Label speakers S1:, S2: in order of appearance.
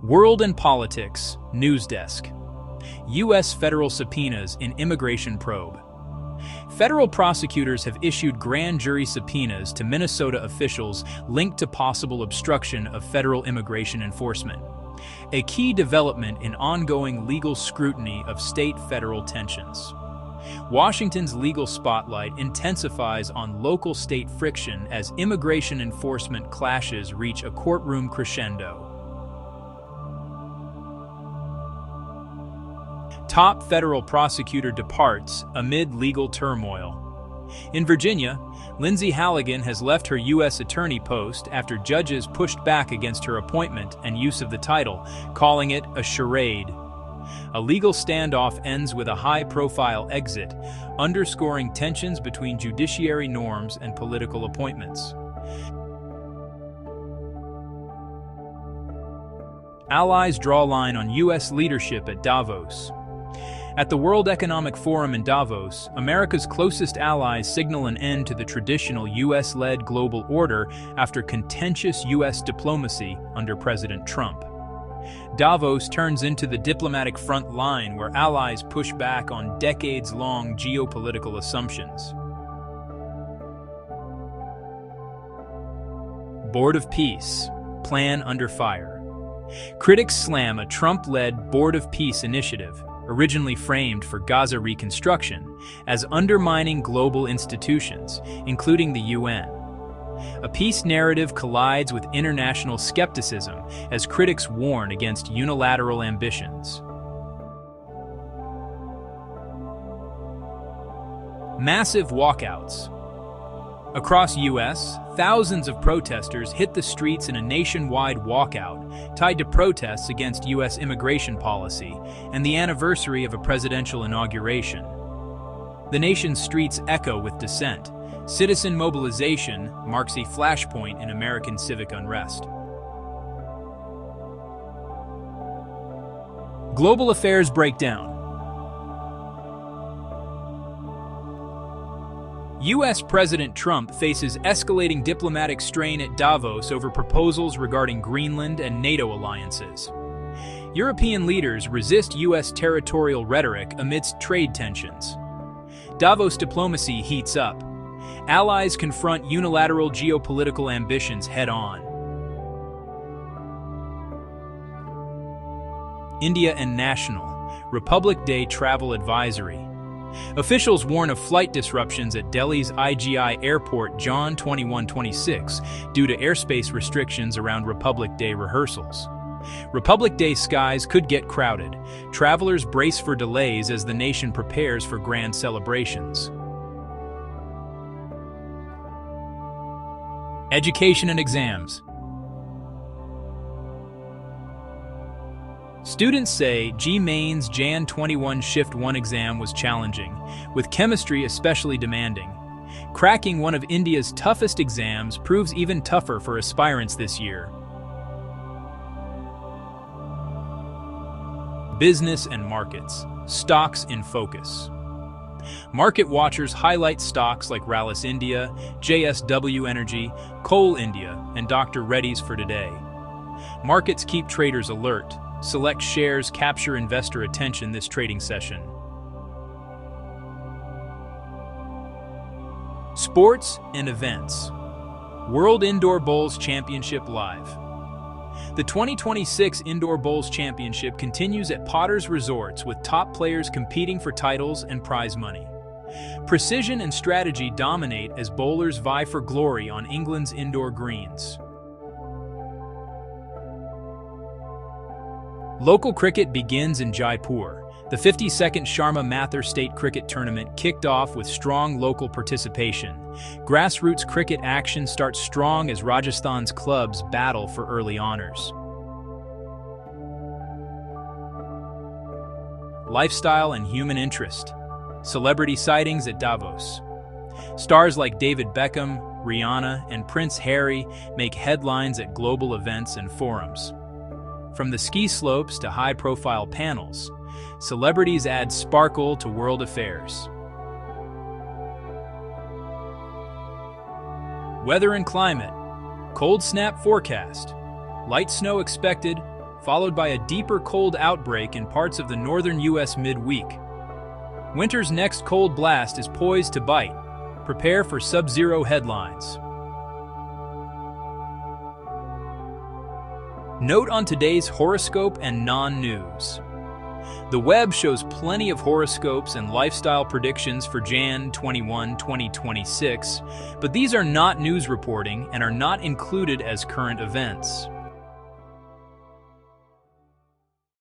S1: World and Politics News Desk. U.S. federal subpoenas in immigration probe. Federal prosecutors have issued grand jury subpoenas to Minnesota officials linked to possible obstruction of federal immigration enforcement, a key development in ongoing legal scrutiny of state-federal tensions. Washington's legal spotlight intensifies on local-state friction as immigration enforcement clashes reach a courtroom crescendo. Top federal prosecutor departs amid legal turmoil. In Virginia, Lindsay Halligan has left her U.S. attorney post after judges pushed back against her appointment and use of the title, calling it a charade. A legal standoff ends with a high-profile exit, underscoring tensions between judiciary norms and political appointments. Allies draw line on U.S. leadership at Davos. At the World Economic Forum in Davos, America's closest allies signal an end to the traditional U.S.-led global order after contentious U.S. diplomacy under President Trump. Davos turns into the diplomatic front line where allies push back on decades-long geopolitical assumptions. Board of Peace. Plan under fire. Critics slam a Trump-led Board of Peace initiative, originally framed for Gaza reconstruction, as undermining global institutions, including the UN. A peace narrative collides with international skepticism as critics warn against unilateral ambitions. Massive walkouts. Across U.S., thousands of protesters hit the streets in a nationwide walkout tied to protests against U.S. immigration policy and the anniversary of a presidential inauguration. The nation's streets echo with dissent. Citizen mobilization marks a flashpoint in American civic unrest. Global affairs breakdown. U.S. President Trump faces escalating diplomatic strain at Davos over proposals regarding Greenland and NATO alliances. European leaders resist U.S. territorial rhetoric amidst trade tensions. Davos diplomacy heats up. Allies confront unilateral geopolitical ambitions head-on. India and National. Republic Day Travel Advisory. Officials warn of flight disruptions at Delhi's IGI Airport John 2126 due to airspace restrictions around Republic Day rehearsals. Republic Day skies could get crowded. Travelers brace for delays as the nation prepares for grand celebrations. Education and exams. Students say GMAIN's Jan 21 Shift 1 exam was challenging, with chemistry especially demanding. Cracking one of India's toughest exams proves even tougher for aspirants this year. Business and markets. Stocks in focus. Market watchers highlight stocks like Rallis India, JSW Energy, Coal India, and Dr. Reddy's for today. Markets keep traders alert. Select shares capture investor attention this trading session. Sports and events. World Indoor Bowls Championship Live. The 2026 Indoor Bowls Championship continues at Potter's Resorts with top players competing for titles and prize money. Precision and strategy dominate as bowlers vie for glory on England's indoor greens. Local cricket begins in Jaipur. The 52nd Sharma Mathur State Cricket Tournament kicked off with strong local participation. Grassroots cricket action starts strong as Rajasthan's clubs battle for early honors. Lifestyle and human interest. Celebrity sightings at Davos. Stars like David Beckham, Rihanna, and Prince Harry make headlines at global events and forums. From the ski slopes to high-profile panels, celebrities add sparkle to world affairs. Weather and climate. Cold snap forecast. Light snow expected. followed by a deeper cold outbreak in parts of the northern U.S. midweek. Winter's next cold blast is poised to bite. Prepare for sub-zero headlines. Note on today's horoscope and non-news. The web shows plenty of horoscopes and lifestyle predictions for Jan 21, 2026, but these are not news reporting and are not included as current events.